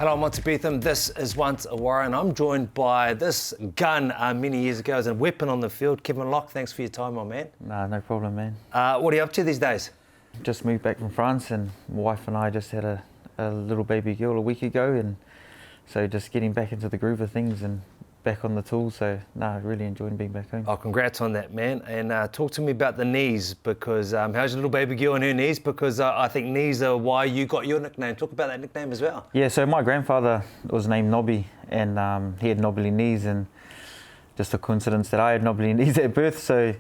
Hello, I'm Monty Betham. This is Once a Warrior, and I'm joined by this gun many years ago as a weapon on the field, Kevin Locke. Thanks for your time, my man. Nah, no problem, man. What are you up to these days? Just moved back from France, and my wife and I just had a little baby girl a week ago, and so just getting back into the groove of things and back on the tools. So, really enjoying being back home. Oh, congrats on that, man. And talk to me about the knees, because how's your little baby girl and her knees? Because I think knees are why you got your nickname. Talk about that nickname as well. Yeah, so my grandfather was named Nobby, and he had knobbly knees, and just a coincidence that I had knobbly knees at birth. So,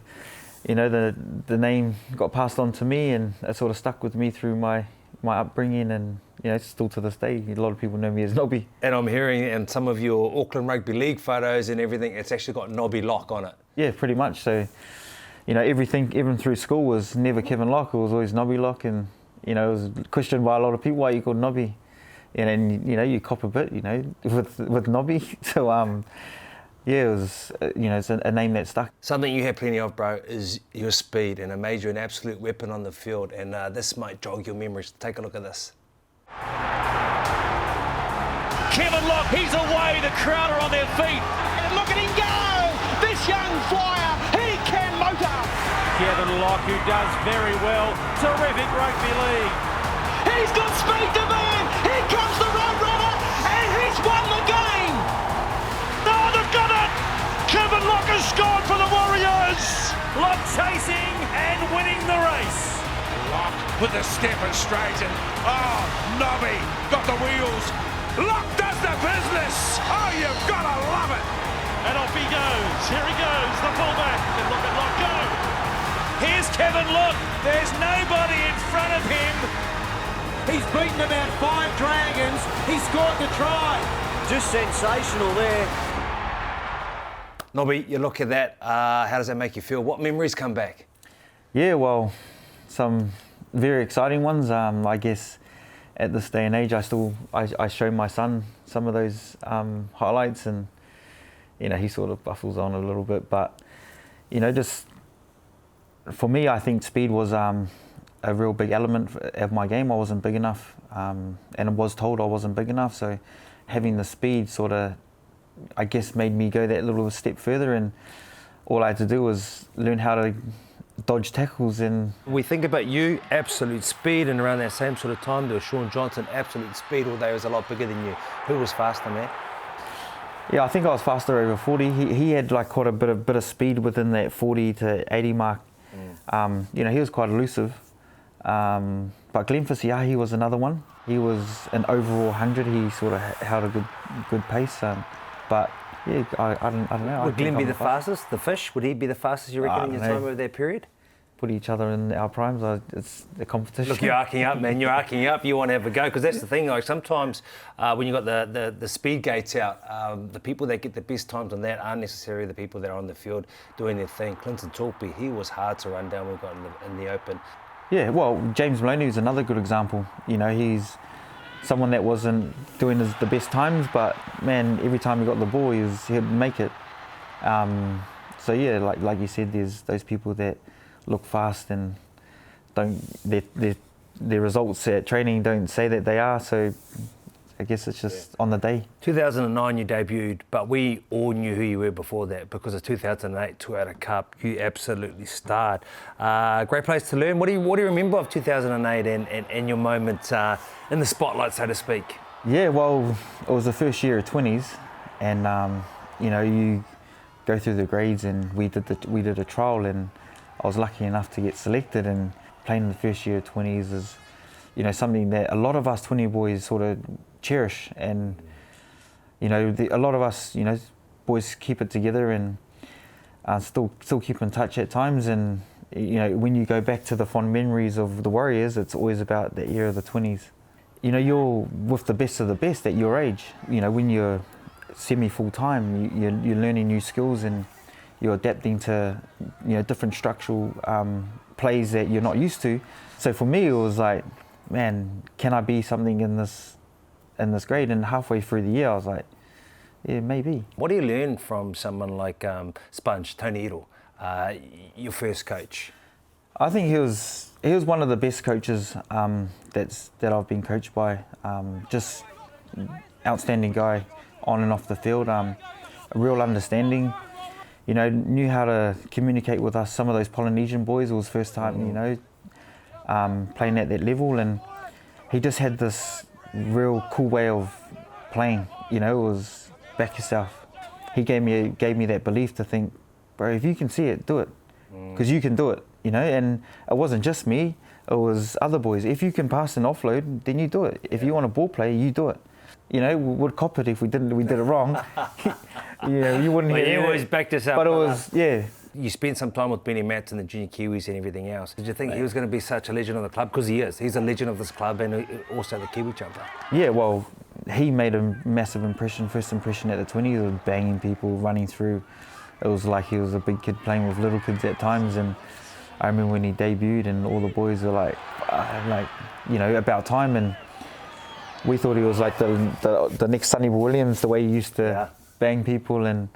you know, the name got passed on to me, and it sort of stuck with me through my upbringing, and you know, it's still to this day. A lot of people know me as Nobby. And I'm hearing in some of your Auckland Rugby League photos and everything, it's actually got Nobby Locke on it. Yeah, pretty much. So, you know, everything, even through school, was never Kevin Locke. It was always Nobby Locke, and you know, it was questioned by a lot of people why you called Nobby. And you know, you cop a bit, you know, with Nobby. So, yeah, it was, you know, it's a name that stuck. Something you have plenty of, bro, is your speed, and it made you an absolute weapon on the field. And this might jog your memories. Take a look at this. Kevin Locke, he's away, the crowd are on their feet. And look at him go! This young flyer, he can motor! Kevin Locke, who does very well, terrific rugby league. He's got speed to man, here comes the road runner, and he's won the game! Oh, they've got it! Kevin Locke has scored for the Warriors! Locke chasing and winning the race. Locke with the step and straight, and Nobby got the wheels. Locke does the business. Oh, you've got to love it. And off he goes. Here he goes, the fullback. And look at Locke go. Here's Kevin Locke. There's nobody in front of him. He's beaten about 5 Dragons. He scored the try. Just sensational there. Nobby, you look at that. How does that make you feel? What memories come back? Yeah, well, some very exciting ones. I guess at this day and age, I show my son some of those highlights, and you know, he sort of buffles on a little bit. But you know, just for me, I think speed was a real big element of my game. I wasn't big enough, and I was told I wasn't big enough. So having the speed sort of, I guess, made me go that little step further. And all I had to do was learn how to dodge tackles. And we think about you, absolute speed, and around that same sort of time there was Sean Johnson, absolute speed, although he was a lot bigger than you. Who was faster, man? Yeah, I think I was faster over 40. He had like quite a bit of speed within that 40 to 80 mark. You know, he was quite elusive. But Glenn Fisher, he was another one. He was an overall 100. He sort of held a good pace. But yeah, I don't know. Would Glenn be the fastest? The Fish? Would he be the fastest, you reckon, in your time over that period? Put each other in our primes. It's a competition. Look, you're arcing up, man. You're arcing up. You want to have a go, because that's the thing. Like sometimes when you got the speed gates out, the people that get the best times on that aren't necessarily the people that are on the field doing their thing. Clinton Talpe, he was hard to run down when we got in the open. Yeah, well, James Maloney is another good example. You know, he's someone that wasn't doing the best times, but man, every time he got the ball, he'd make it. So yeah, like you said, there's those people that look fast and their results at training don't say that they are. So I guess it's just on the day. 2009 you debuted, but we all knew who you were before that, because of 2008 Toyota Cup, you absolutely starred. Great place to learn. What do you remember of 2008 and your moment in the spotlight, so to speak? Yeah, well, it was the first year of 20s, and you know, you go through the grades, and we did a trial, and I was lucky enough to get selected. And playing in the first year of 20s is, you know, something that a lot of us 20 boys sort of cherish. And you know, a lot of us, you know, boys keep it together and still keep in touch at times. And you know, when you go back to the fond memories of the Warriors, it's always about the era of the 20s. You know, you're with the best of the best at your age. You know, when you're semi-full-time, you're learning new skills, and you're adapting to, you know, different structural plays that you're not used to. So for me, it was like, man, can I be something in this grade? And halfway through the year, I was like, yeah, maybe. What do you learn from someone like Sponge, Tony Iro, your first coach? I think he was one of the best coaches that I've been coached by. Just outstanding guy on and off the field. A real understanding. You know, knew how to communicate with us. Some of those Polynesian boys, it was first time, you know, playing at that level, and he just had this real cool way of playing. You know, it was back yourself. He gave me that belief to think, bro, if you can see it, do it, because you can do it. You know, and it wasn't just me; it was other boys. If you can pass an offload, then you do it. If you want a ball play, you do it. You know, we would cop it if we did it wrong. You wouldn't But hear you it. always backed yourself. But it was, yeah. You spent some time with Benny Matts and the Junior Kiwis and everything else. Did you think he was going to be such a legend of the club? Because he is. He's a legend of this club and also the Kiwi jumper. Yeah, well, he made a massive impression, first impression at the 20s, of banging people, running through. It was like he was a big kid playing with little kids at times, and I remember when he debuted and all the boys were like, you know, about time, and we thought he was like the next Sonny Williams, the way he used to bang people, and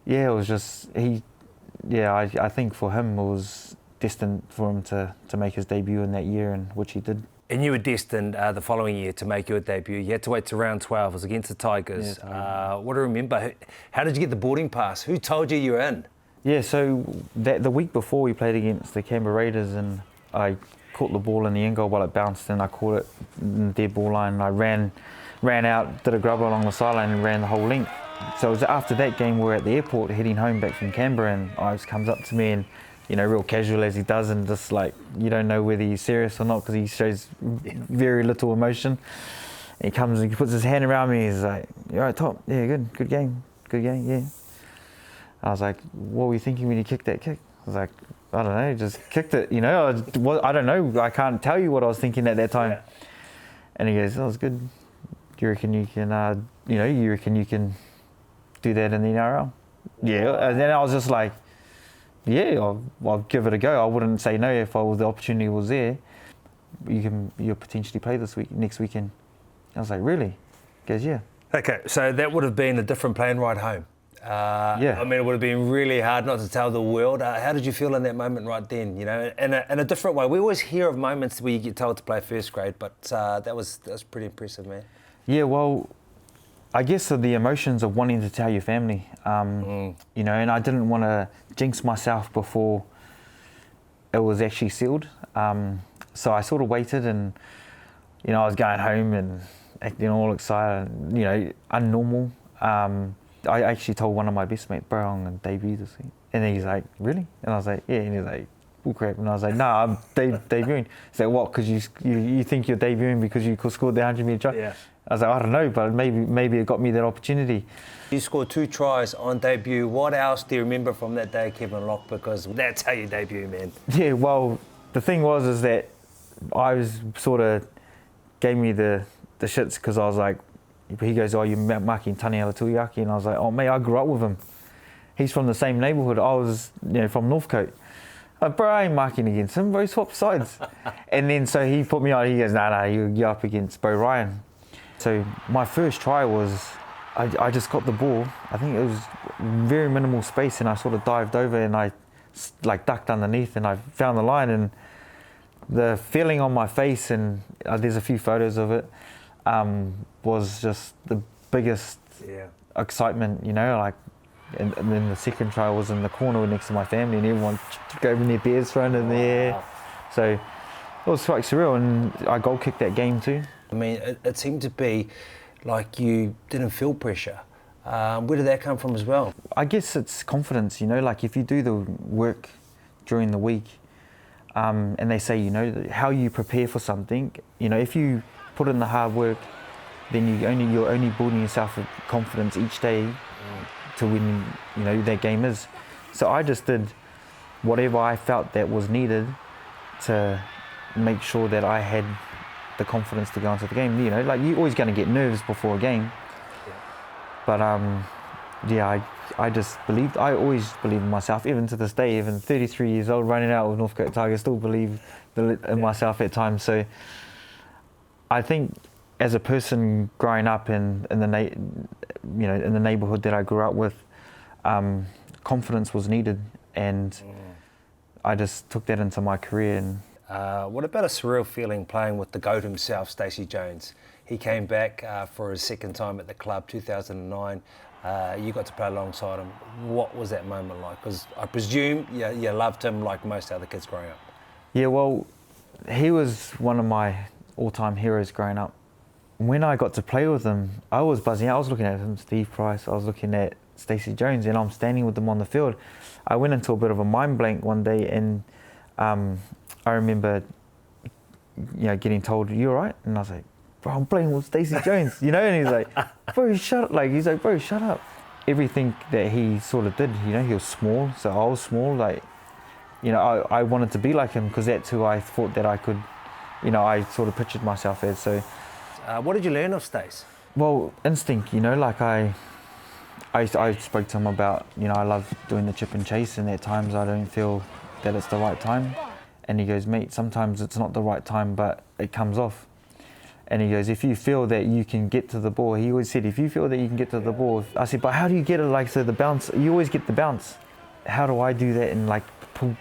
yeah, it was just, I think for him it was destined for him to make his debut in that year, and which he did. And you were destined the following year to make your debut. You had to wait to round 12. It was against the Tigers. What do I remember? How did you get the boarding pass? Who told you were in? Yeah, so the week before we played against the Canberra Raiders, and I caught the ball in the end goal while it bounced, and I caught it in the dead ball line, and I ran out, did a grubber along the sideline and ran the whole length. So it was after that game, we were at the airport heading home back from Canberra, and Ives comes up to me and, you know, real casual as he does, and just like, you don't know whether he's serious or not because he shows very little emotion. And he comes and he puts his hand around me, he's like, "You all right, Top? Yeah, good game, yeah." I was like, "What were you thinking when you kicked that kick?" I was like, "I don't know, just kicked it, you know. I don't know, I can't tell you what I was thinking at that time." And he goes, "Oh, it's good. Do you reckon you can, you reckon you can do that in the NRL?" Yeah, and then I was just like, yeah, I'll give it a go. I wouldn't say no if the opportunity was there. You'll potentially play next weekend. I was like, really? He goes, yeah. Okay, so that would have been a different plane ride home. Yeah. I mean, it would have been really hard not to tell the world. How did you feel in that moment right then? You know, in a different way. We always hear of moments where you get told to play first grade, but that was pretty impressive, man. Yeah, well, I guess the emotions of wanting to tell your family, you know, and I didn't want to jinx myself before it was actually sealed. So I sort of waited, and, you know, I was going home and acting all excited, you know, unnormal. I actually told one of my best mates, "Bro, I'm going to debut this week." And then he's like, "Really?" And I was like, "Yeah." And he's like, "Bull crap." And I was like, "No, I'm debuting." He's like, "What? Because you think you're debuting because you scored the 100-metre try?" Yeah. I was like, "I don't know, but maybe it got me that opportunity." You scored 2 tries on debut. What else do you remember from that day, Kevin Locke? Because that's how you debut, man. Yeah, well, the thing is that I was sort of gave me the shits because I was like, he goes, "Oh, you're marking Tani Alatuiaki," and I was like, "Oh, mate, I grew up with him. He's from the same neighbourhood. I was, you know, from Northcote." "Bro, I ain't marking against him, bro. Swap sides." And then so he put me on. He goes, "Nah, you're up against Bo Ryan." So my first try was, I just got the ball. I think it was very minimal space, and I sort of dived over and I like ducked underneath, and I found the line, and the feeling on my face, and there's a few photos of it, was just the biggest excitement, you know, like, and then the second try was in the corner next to my family, and everyone gave me their beers thrown in the air. So it was quite surreal, and I goal kicked that game too. I mean, it seemed to be like you didn't feel pressure. Where did that come from as well? I guess it's confidence, you know, like if you do the work during the week, and they say, you know, how you prepare for something, you know, if you put in the hard work, then you're only building yourself with confidence each day to win, you know, that game is. So I just did whatever I felt that was needed to make sure that I had the confidence to go into the game. You know, like, you're always going to get nerves before a game, but yeah, I just believed. I always believe in myself, even to this day. Even 33 years old, running out with Northcote Tigers, still believe in myself at times. So I think, as a person growing up in the neighbourhood that I grew up with, confidence was needed, and I just took that into my career. And what about a surreal feeling playing with the GOAT himself, Stacey Jones? He came back for his second time at the club, 2009. You got to play alongside him. What was that moment like? Because I presume you loved him like most other kids growing up. Yeah, well, he was one of my all-time heroes growing up. When I got to play with him, I was buzzing out. I was looking at him, Steve Price, I was looking at Stacey Jones, and I'm standing with them on the field. I went into a bit of a mind blank one day, and I remember, getting told, "You all right?" And I was like, "Bro, I'm playing with Stacey Jones," and he's like, "Bro, shut up!" He's like, "Bro, shut up." Everything that he sort of did, he was small, so I was small. I wanted to be like him because that's who I thought that I could, I sort of pictured myself as. So, what did you learn of Stace? Well, instinct. I spoke to him about, I love doing the chip and chase, and at times I don't feel that it's the right time. And he goes, "Mate, sometimes it's not the right time, but it comes off." And he goes, "If you feel that you can get to the ball," he always said, "if you feel that you can get to the ball." I said, "But how do you get it? So the bounce, you always get the bounce. How do I do that and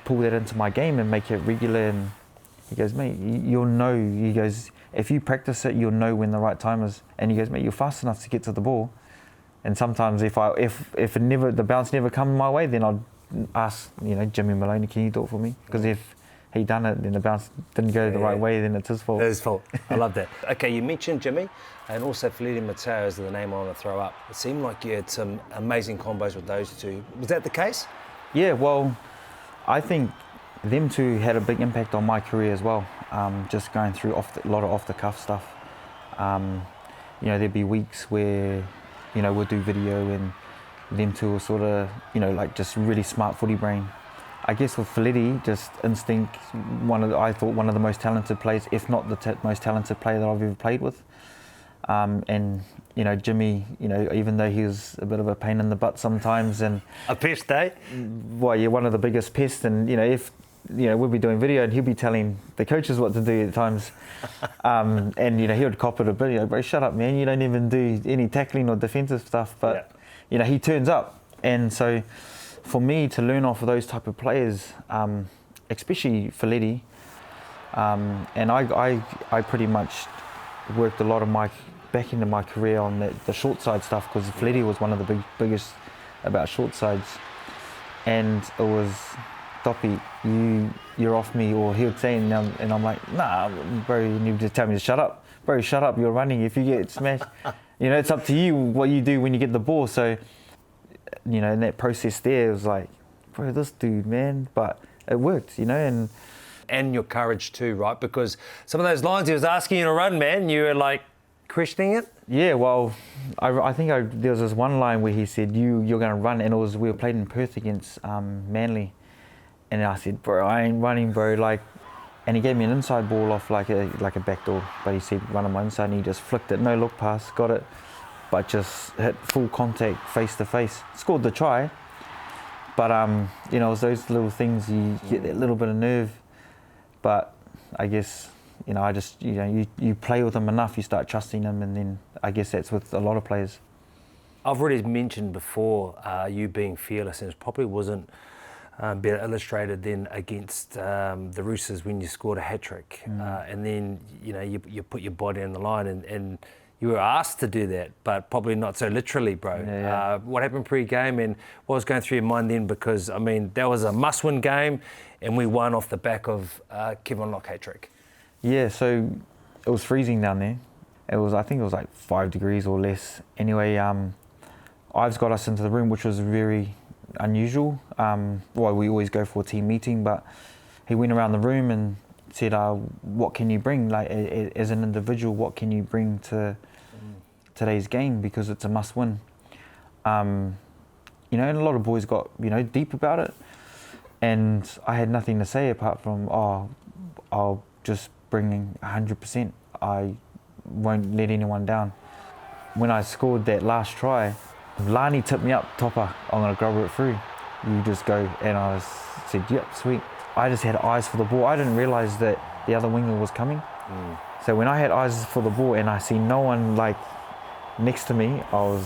pull that into my game and make it regular?" And he goes, "Mate, you'll know." He goes, "If you practice it, you'll know when the right time is." And he goes, "Mate, you're fast enough to get to the ball. And sometimes if the bounce never come my way, then I'd ask, Jimmy Maloney, can you do it for me? Because if he done it, then the bounce didn't go the right way, then it's his fault." It's his fault. I love that. Okay, you mentioned Jimmy, and also Felipe Mateo is the name I want to throw up. It seemed like you had some amazing combos with those two. Was that the case? Yeah, well, I think them two had a big impact on my career as well. Just going through a lot of off-the-cuff stuff. There'd be weeks where, we'll do video and them two were sort of, just really smart footy brain. I guess with Felipe, just instinct, I thought one of the most talented players, if not the most talented player that I've ever played with. And Jimmy, even though he was a bit of a pain in the butt sometimes, and a pest, eh? Well, yeah, one of the biggest pests. And if we'll be doing video and he'll be telling the coaches what to do at times, and he would cop it a bit. "Bro, shut up, man! You don't even do any tackling or defensive stuff." But he turns up, and so for me to learn off of those type of players, especially Felipe, and I pretty much worked a lot of my back into my career on the short side stuff, because Felipe was one of the biggest about short sides, and it was, "Doppy, you're off me," or he would say, and I'm like, "Nah, bro," and he would just tell me to shut up. "Bro, shut up, you're running. If you get smashed, it's up to you what you do when you get the ball." So, in that process there, it was like, "Bro, this dude, man," but it worked, and your courage too, right? Because some of those lines he was asking you to run, man, you were like questioning it. Yeah, well, I think there was this one line where he said, "You're going to run," and we were playing in Perth against Manly, and I said, "Bro, I ain't running, bro." And he gave me an inside ball off like a back door, but he said, "Run on my inside," and he just flicked it, no look pass, got it, but just hit full contact, face to face, scored the try. But it was those little things, you get that little bit of nerve. But I guess, I just, you play with them enough, you start trusting them, and then I guess that's with a lot of players. I've already mentioned before you being fearless, and it probably wasn't better illustrated then against the Roosters when you scored a hat-trick. And then, you put your body on the line, and you were asked to do that, but probably not so literally, bro. Yeah. What happened pre-game, and what was going through your mind then? Because, that was a must-win game, and we won off the back of Kevin Locke hat-trick. Yeah, so it was freezing down there. I think it was like 5 degrees or less. Anyway, Ives got us into the room, which was very unusual. We always go for a team meeting, but he went around the room and said, "What can you bring? Like, as an individual, what can you bring to today's game, because it's a must-win." And a lot of boys got deep about it, and I had nothing to say apart from, "I'll just bring 100%. I won't let anyone down." When I scored that last try, Lani tipped me up, "Topper, I'm going to grub it through. You just go." And I said, "Yep, sweet." I just had eyes for the ball. I didn't realise that the other winger was coming. So when I had eyes for the ball and I see no one next to me, I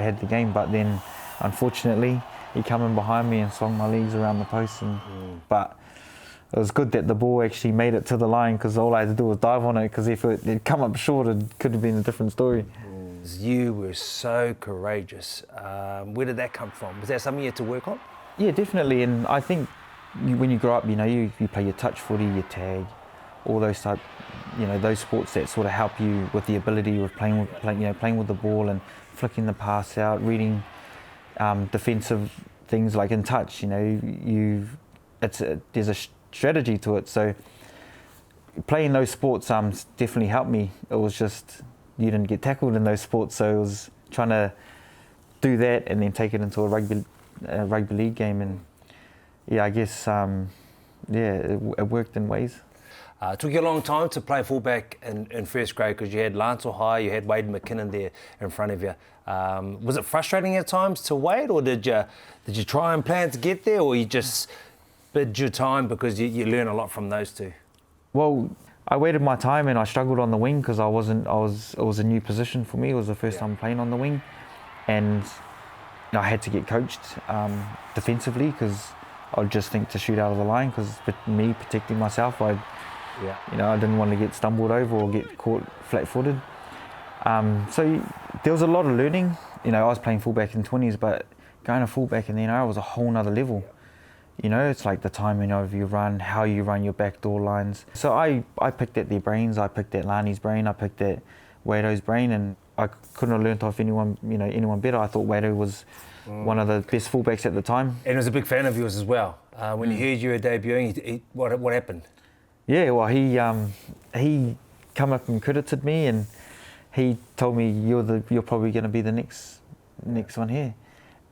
had the game. But then, unfortunately, he came in behind me and swung my legs around the post. But it was good that the ball actually made it to the line, because all I had to do was dive on it, because if it had come up short, it could have been a different story. You were so courageous. Where did that come from? Was that something you had to work on? Yeah, definitely. And I think when you grow up, you play your touch footy, your tag, all those type, those sports that sort of help you with the ability of playing with the ball and flicking the pass out, reading defensive things like in touch. There's a strategy to it. So playing those sports definitely helped me. It was just you didn't get tackled in those sports, so it was trying to do that and then take it into a rugby league game. And yeah, I guess it worked in ways. It took you a long time to play fullback in first grade, because you had Lance High, you had Wade McKinnon there in front of you. Was it frustrating at times to wait, or did you try and plan to get there, or you just bid your time because you learn a lot from those two? Well, I waited my time and I struggled on the wing, because it was a new position for me. It was the first time playing on the wing, and I had to get coached defensively, because I'd just think to shoot out of the line, because me protecting myself, I didn't want to get stumbled over or get caught flat-footed. So there was a lot of learning. I was playing fullback in 20s, but going to fullback in the NRL was a whole nother level. It's like the timing of your run, how you run your backdoor lines. So I picked at their brains. I picked at Lani's brain. I picked at Wado's brain, and I couldn't have learnt off anyone better. I thought Wado was one of the best fullbacks at the time. And he was a big fan of yours as well. When he heard you were debuting, what happened? Yeah, well, he come up and credited me, and he told me you're probably going to be the next one here.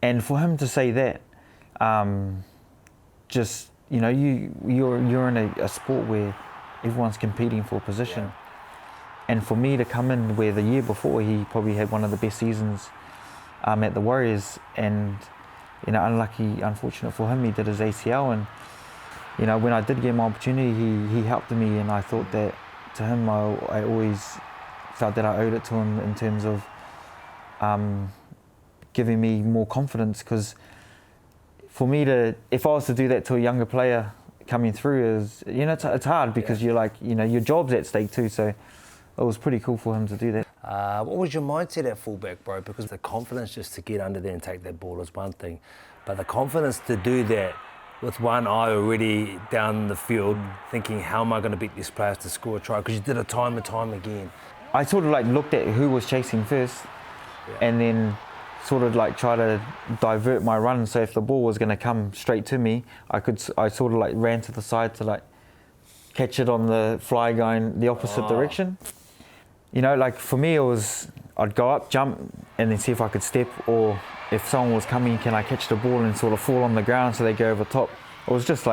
And for him to say that, you're in a sport where everyone's competing for a position. Yeah. And for me to come in where the year before he probably had one of the best seasons at the Warriors, and unfortunate for him, he did his ACL, and when I did get my opportunity, he helped me, and I thought that to him, I always felt that I owed it to him in terms of giving me more confidence, because for me if I was to do that to a younger player coming through, it's hard, because you're like, your job's at stake too, so it was pretty cool for him to do that. What was your mindset at fullback, bro? Because the confidence just to get under there and take that ball is one thing, but the confidence to do that with one eye already down the field, thinking, how am I going to beat these players to score a try? Because you did it time and time again. I sort of looked at who was chasing first, and then sort of try to divert my run. So if the ball was going to come straight to me, I sort of ran to the side to catch it on the fly going the opposite direction. For me, it was I'd go up, jump, and then see if I could step, or if someone was coming, can I catch the ball and sort of fall on the ground so they go over top. It was just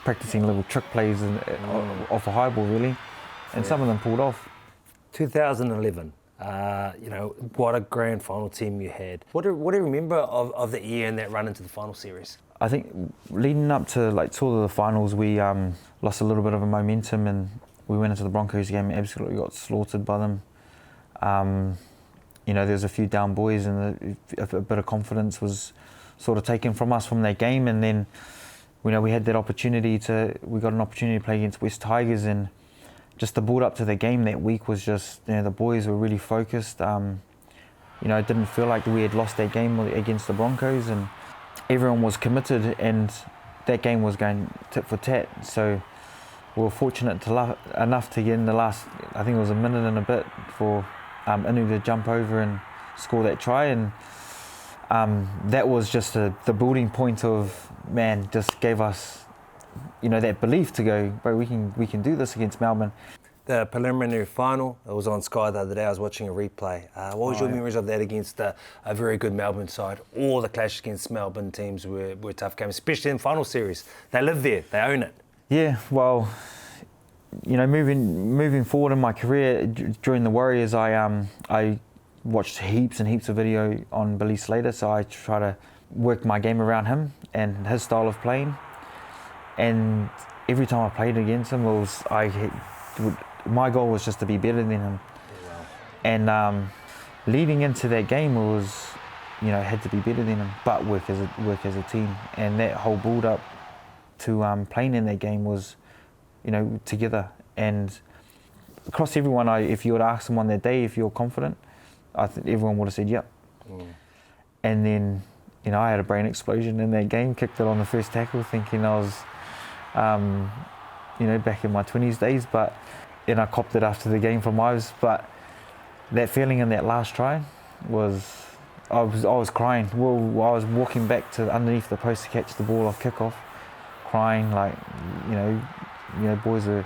practicing little trick plays off a high ball, really, and some of them pulled off. 2011. What a grand final team you had. What do you remember of the year and that run into the final series? I think leading up to sort of the finals, we lost a little bit of a momentum, and we went into the Broncos game and absolutely got slaughtered by them. There was a few down boys, and a bit of confidence was sort of taken from us from that game. And then, we had that opportunity we got an opportunity to play against West Tigers, and just the build up to the game that week was just, the boys were really focused. It didn't feel like we had lost that game against the Broncos, and everyone was committed, and that game was going tit for tat. So we were fortunate enough to get in the last, I think it was a minute and a bit, for Inu to jump over and score that try, and that was just the building point of, just gave us that belief to go, bro, we can do this against Melbourne. The preliminary final, it was on Sky the other day. I was watching a replay. What was your memories of that against a very good Melbourne side? All the clashes against Melbourne teams were tough games, especially in final series. They live there, they own it. Yeah, well, moving forward in my career during the Warriors, I watched heaps and heaps of video on Billy Slater, so I try to work my game around him and his style of playing. And every time I played against him, my goal was just to be better than him. Yeah. And leading into that game, it was, had to be better than him, but work as a team. And that whole build up to playing in that game was you know, together. And across everyone, if you would ask them on their day if you're confident, I think everyone would have said yep. And then, you know, I had a brain explosion in that game, kicked it on the first tackle, thinking I was, you know, back in my 20s days. But then I copped it after the game from Ives. But that feeling in that last try was, I was crying. Well, I was walking back to underneath the post to catch the ball off kickoff, crying like, you know, boys are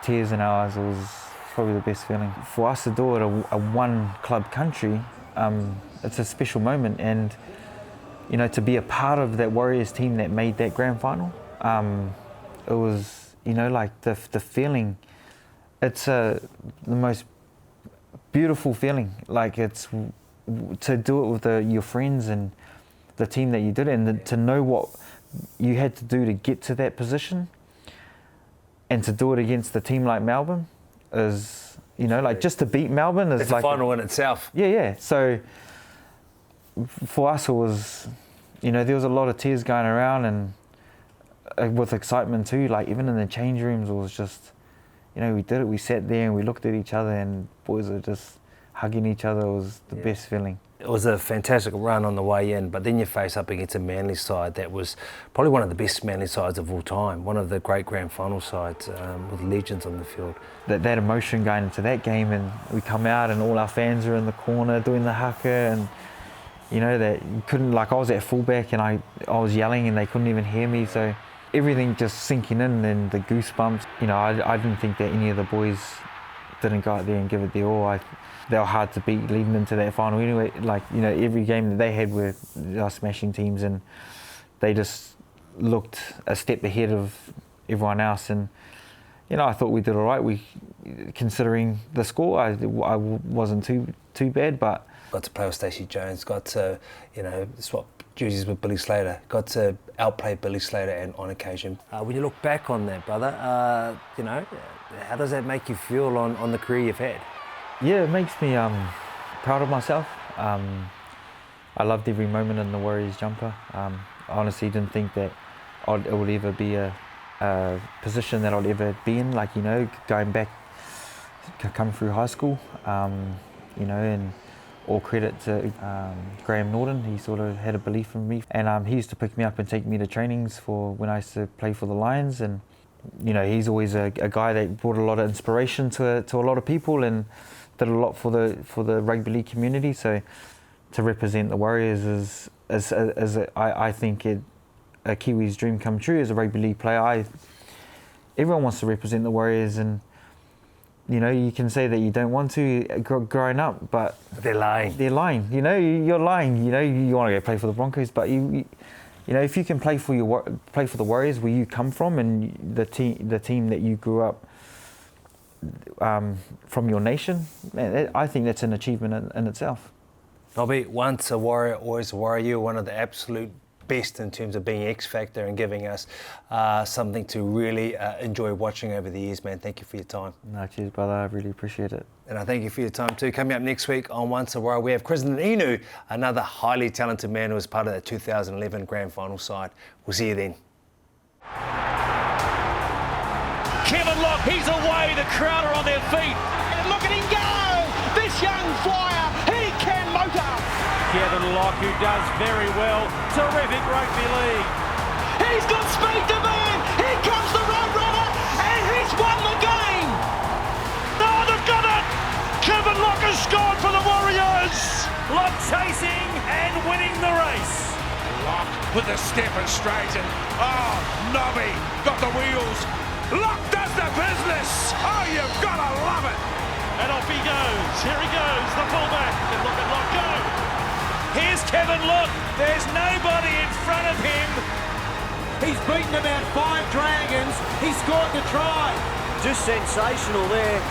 tears in our eyes. It was probably the best feeling. For us to do it, a one club country, it's a special moment, and you know, to be a part of that Warriors team that made that grand final, it was, you know, like the feeling. It's the most beautiful feeling. Like, it's to do it with your friends and the team that you did it, and to know what you had to do to get to that position, and to do it against a team like Melbourne is, you know, like just to beat Melbourne is it's like a final in itself. Yeah. So for us, it was, you know, there was a lot of tears going around, and with excitement too. Like, even in the change rooms, it was just, you know, we did it. We sat there and we looked at each other, and boys were just hugging each other. It was the best feeling. It was a fantastic run on the way in, but then you face up against a Manly side that was probably one of the best Manly sides of all time, one of the great grand final sides with legends on the field. That emotion going into that game, and we come out and all our fans are in the corner doing the haka, and you know, that you couldn't, like, I was at fullback and I was yelling and they couldn't even hear me, so everything just sinking in, and the goosebumps. You know, I didn't think that any of the boys didn't go out there and give it their all. They were hard to beat leading into that final anyway. Like, you know, every game that they had were smashing teams, and they just looked a step ahead of everyone else. And, you know, I thought we did all right. Considering the score, I wasn't too bad, but got to play with Stacey Jones, got to, you know, swap jerseys with Billy Slater, got to outplay Billy Slater and on occasion. When you look back on that, brother, you know, how does that make you feel on the career you've had? Yeah, it makes me proud of myself. I loved every moment in the Warriors jumper. I honestly didn't think that it would ever be a position that I'd ever be in, like, you know, going back, come through high school, you know, and all credit to Graham Norton. He sort of had a belief in me, and he used to pick me up and take me to trainings for when I used to play for the Lions. And you know, he's always a guy that brought a lot of inspiration to a lot of people, and did a lot for the rugby league community. So to represent the Warriors is I think a Kiwi's dream come true as a rugby league player. Everyone wants to represent the Warriors, and you know, you can say that you don't want to growing up, but they're lying. They're lying. You know, you're lying. You know, you want to go play for the Broncos, but you know, if you can play for the Warriors where you come from, and the team that you grew up from your nation, man, I think that's an achievement in itself. Nobby, once a Warrior, always a Warrior. You're one of the absolute best in terms of being X Factor and giving us something to really enjoy watching over the years, man. Thank you for your time. No, cheers, brother. I really appreciate it. And I thank you for your time too. Coming up next week on Once a Warrior, we have Kristen Inu, another highly talented man who was part of the 2011 Grand Final side. We'll see you then. Kevin Locke, he's away, the crowd are on their feet. And look at him go! This young flyer, he can motor! Kevin Locke, who does very well. Terrific rugby league. He's got speed to burn! Here comes the Roadrunner, and he's won the game! No, they've got it! Kevin Locke has scored for the Warriors! Locke chasing and winning the race. Locke with the step and straight, and Nobby got the wheels. Locke does the business. Oh, you've got to love it. And off he goes. Here he goes, the fullback. And look at Locke go. Here's Kevin Locke. There's nobody in front of him. He's beaten about 5 Dragons. He scored the try. Just sensational there.